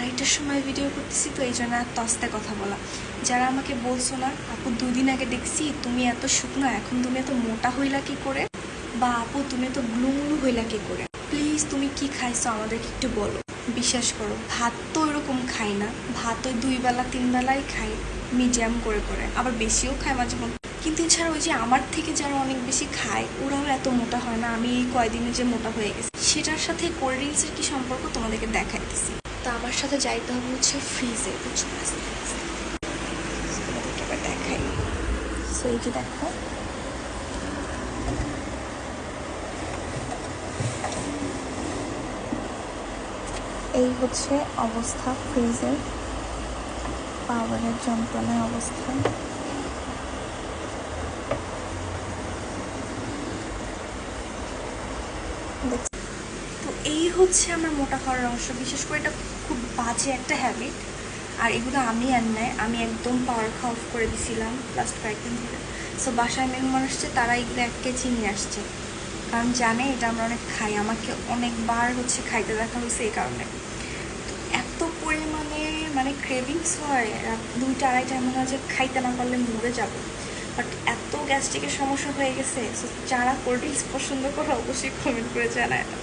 2:30টার সময় ভিডিও করতেছি, তো এই জন্য এত আস্তে কথা বলা। যারা আমাকে বলছো না আপু 2 দিন আগে দেখছি তুমি এত শুকনো, এখন তুমি এত মোটা হইলা কি করে, বা আপু তুমি এত গ্লুমুলু হইলা কি করে, প্লিজ তুমি কি খাইছো আমাদেরকে একটু বলো। বিশ্বাস করো, ভাত তো ওইরকম খাই না, ভাত ওই 2 বেলা 3 বেলাই খাই, মিডিয়াম করে করে, আবার বেশিও খাই মাঝে মধ্যে। কিন্তু এছাড়া ওই যে আমার থেকে যারা অনেক বেশি খায় ওরাও এত মোটা হয় না, আমি এই কয়দিনে যে মোটা হয়ে গেছি সেটার সাথে কোল্ড ড্রিঙ্কসের কি সম্পর্ক তোমাদেরকে দেখাইতেছি। তো আমার সাথে যাইতে হবে হচ্ছে ফ্রিজে, বুঝছো? তোমাদেরকে এবার দেখাই। সো এই যে দেখো, এই হচ্ছে অবস্থা ফ্রিজের, পাওয়ারের যন্ত্রণায় অবস্থা। তো এই হচ্ছে আমার মোটা হওয়ার রহস্য। বিশেষ করে এটা খুব বাজে একটা হ্যাবিট, আর এগুলো আমি আর নেয়, আমি একদম পাওয়ার খাওয়া অফ করে দিছিলাম লাস্ট কয়েকদিন ধরে। সো বাসায় মেহমান আসছে, তারা এগুলো 1 কেজি নিয়ে আসছে, কারণ জানে এটা আমরা অনেক খাই, আমাকে অনেকবার হচ্ছে খাইতে দেখা হয়েছে এই কারণে। এত পরিমাণে মানে ক্রেভিংস হয়, রাত 2টা 2:30 এমন হয় যে খাইতে না পারলে মরে যাব। বাট এত গ্যাস্ট্রিকের সমস্যা হয়ে গেছে, যারা কোল্ড ড্রিঙ্কস পছন্দ করে অবশ্যই কমেন্ট করে জানায় না।